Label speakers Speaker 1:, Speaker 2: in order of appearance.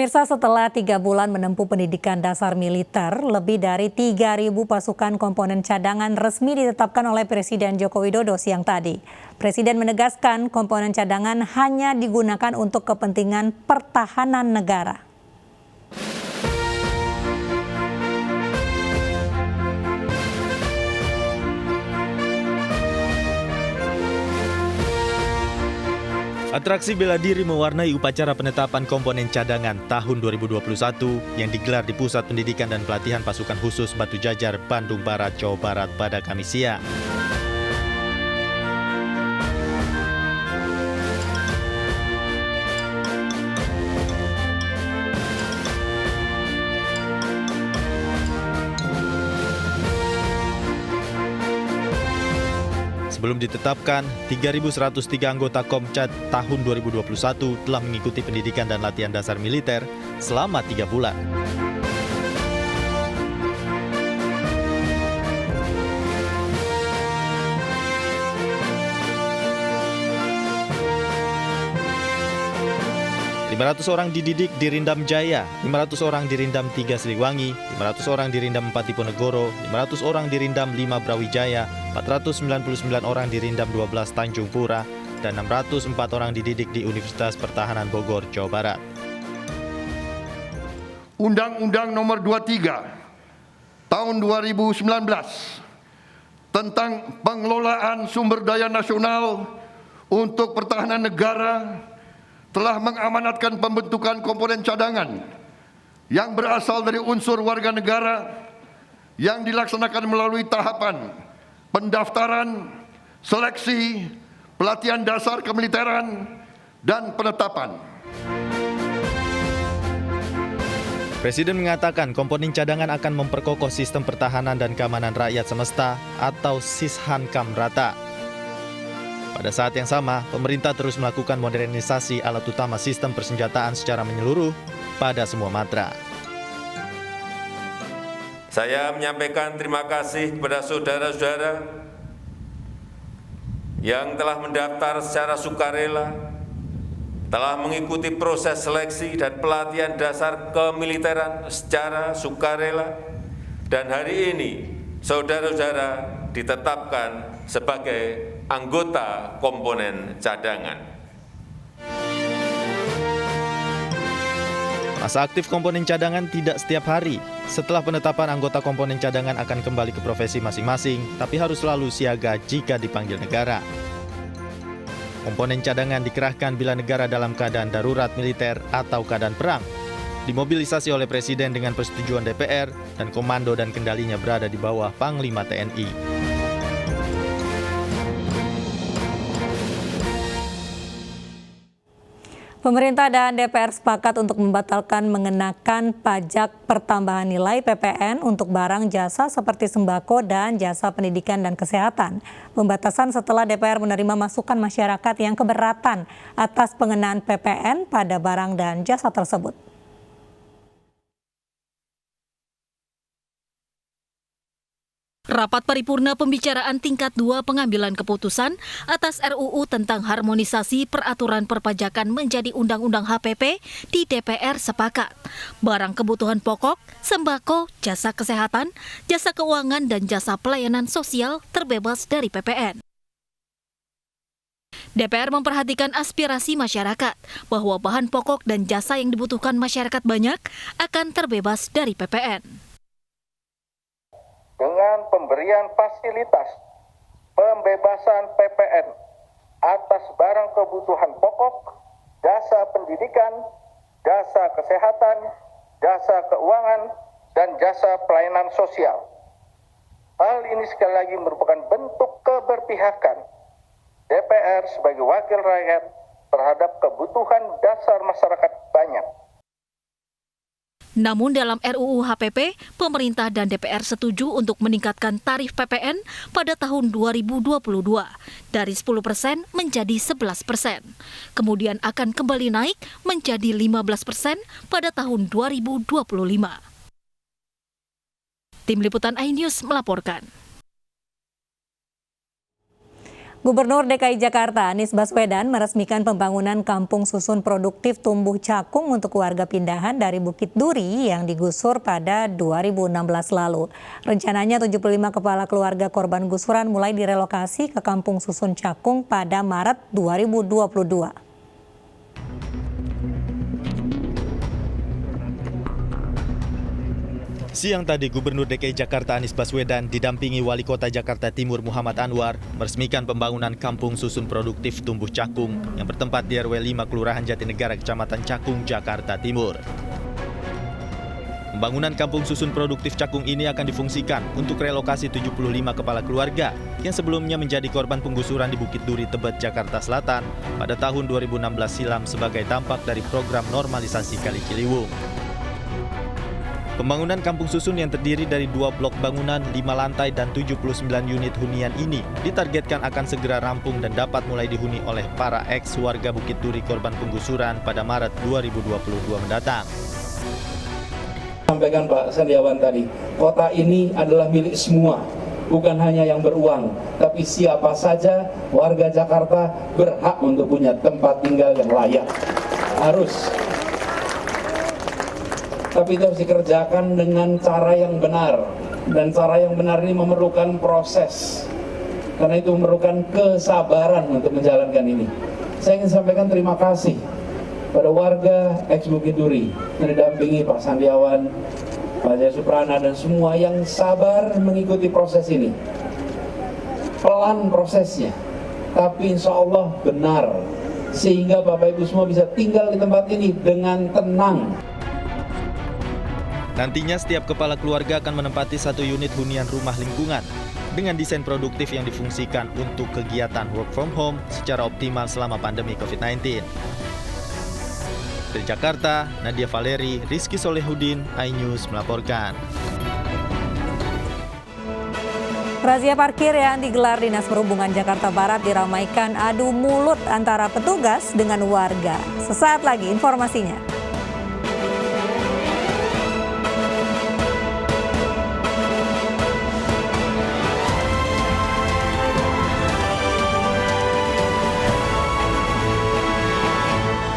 Speaker 1: Pemirsa, setelah 3 bulan menempuh pendidikan dasar militer, lebih dari 3.000 pasukan komponen cadangan resmi ditetapkan oleh Presiden Joko Widodo siang tadi. Presiden menegaskan komponen cadangan hanya digunakan untuk kepentingan pertahanan negara.
Speaker 2: Atraksi bela diri mewarnai upacara penetapan komponen cadangan tahun 2021 yang digelar di Pusat Pendidikan dan Pelatihan Pasukan Khusus Batu Jajar, Bandung Barat, Jawa Barat pada Kamis siang. Sebelum ditetapkan, 3.103 anggota Komcat tahun 2021 telah mengikuti pendidikan dan latihan dasar militer selama 3 bulan. (500 orang dididik di Rindam Jaya, 500 orang di Rindam 3 Siliwangi, 500 orang di Rindam 4 Diponegoro, 500 orang di Rindam 5 Brawijaya, 499 orang di Rindam 12 Tanjung Pura, dan 604 orang dididik di Universitas Pertahanan Bogor, Jawa Barat.
Speaker 3: Undang-Undang Nomor 23 Tahun 2019 tentang pengelolaan sumber daya nasional untuk pertahanan negara telah mengamanatkan pembentukan komponen cadangan yang berasal dari unsur warga negara yang dilaksanakan melalui tahapan pendaftaran, seleksi, pelatihan dasar kemiliteran, dan penetapan.
Speaker 2: Presiden mengatakan komponen cadangan akan memperkokoh sistem pertahanan dan keamanan rakyat semesta atau Sishankam rata. Pada saat yang sama, pemerintah terus melakukan modernisasi alat utama sistem persenjataan secara menyeluruh pada semua matra.
Speaker 4: Saya menyampaikan terima kasih kepada saudara-saudara yang telah mendaftar secara sukarela, telah mengikuti proses seleksi dan pelatihan dasar kemiliteran secara sukarela, dan hari ini saudara-saudara ditetapkan sebagai anggota komponen cadangan.
Speaker 2: Masa aktif komponen cadangan tidak setiap hari. Setelah penetapan, anggota komponen cadangan akan kembali ke profesi masing-masing, tapi harus selalu siaga jika dipanggil negara. Komponen cadangan dikerahkan bila negara dalam keadaan darurat militer atau keadaan perang. Dimobilisasi oleh Presiden dengan persetujuan DPR, dan komando dan kendalinya berada di bawah Panglima TNI.
Speaker 1: Pemerintah dan DPR sepakat untuk membatalkan mengenakan pajak pertambahan nilai (PPN) untuk barang jasa seperti sembako dan jasa pendidikan dan kesehatan. Pembatasan setelah DPR menerima masukan masyarakat yang keberatan atas pengenaan PPN pada barang dan jasa tersebut.
Speaker 5: Rapat paripurna pembicaraan tingkat 2 pengambilan keputusan atas RUU tentang harmonisasi peraturan perpajakan menjadi Undang-Undang HPP di DPR sepakat. Barang kebutuhan pokok, sembako, jasa kesehatan, jasa keuangan, dan jasa pelayanan sosial terbebas dari PPN. DPR memperhatikan aspirasi masyarakat bahwa bahan pokok dan jasa yang dibutuhkan masyarakat banyak akan terbebas dari PPN.
Speaker 6: Dengan pemberian fasilitas pembebasan PPN atas barang kebutuhan pokok, jasa pendidikan, jasa kesehatan, jasa keuangan, dan jasa pelayanan sosial. Hal ini sekali lagi merupakan bentuk keberpihakan DPR sebagai wakil rakyat terhadap kebutuhan dasar masyarakat banyak.
Speaker 5: Namun dalam RUU HPP, pemerintah dan DPR setuju untuk meningkatkan tarif PPN pada tahun 2022 dari 10% menjadi 11%. Kemudian akan kembali naik menjadi 15% pada tahun 2025. Tim Liputan iNews melaporkan.
Speaker 1: Gubernur DKI Jakarta Anies Baswedan meresmikan pembangunan kampung susun produktif tumbuh cakung untuk warga pindahan dari Bukit Duri yang digusur pada 2016 lalu. Rencananya 75 kepala keluarga korban gusuran mulai direlokasi ke kampung susun cakung pada Maret 2022.
Speaker 2: Siang tadi, Gubernur DKI Jakarta Anies Baswedan didampingi Wali Kota Jakarta Timur Muhammad Anwar meresmikan pembangunan Kampung Susun Produktif Tumbuh Cakung yang bertempat di RW 5 Kelurahan Jatinegara, Kecamatan Cakung, Jakarta Timur. Pembangunan Kampung Susun Produktif Cakung ini akan difungsikan untuk relokasi 75 kepala keluarga yang sebelumnya menjadi korban penggusuran di Bukit Duri, Tebet, Jakarta Selatan pada tahun 2016 silam sebagai dampak dari program normalisasi Kali Ciliwung. Pembangunan kampung susun yang terdiri dari 2 blok bangunan, 5 lantai, dan 79 unit hunian ini ditargetkan akan segera rampung dan dapat mulai dihuni oleh para ex-warga Bukit Duri korban penggusuran pada Maret 2022 mendatang.
Speaker 7: Sampaikan Pak Sandiawan tadi, kota ini adalah milik semua, bukan hanya yang beruang, tapi siapa saja warga Jakarta berhak untuk punya tempat tinggal yang layak. Harus. Tapi itu harus dikerjakan dengan cara yang benar. Dan cara yang benar ini memerlukan proses. Karena itu memerlukan kesabaran untuk menjalankan ini. Saya ingin sampaikan terima kasih pada warga ex Bukit Duri yang didampingi Pak Sandiawan, Pak Jaya Suprana, dan semua yang sabar mengikuti proses ini. Pelan prosesnya, tapi insya Allah benar. Sehingga Bapak Ibu semua bisa tinggal di tempat ini dengan tenang.
Speaker 2: Nantinya setiap kepala keluarga akan menempati 1 unit hunian rumah lingkungan dengan desain produktif yang difungsikan untuk kegiatan work from home secara optimal selama pandemi COVID-19. Dari Jakarta, Nadia Valeri, Rizky Solehudin, iNews melaporkan.
Speaker 1: Razia parkir yang digelar Dinas Perhubungan Jakarta Barat diramaikan adu mulut antara petugas dengan warga. Sesaat lagi informasinya.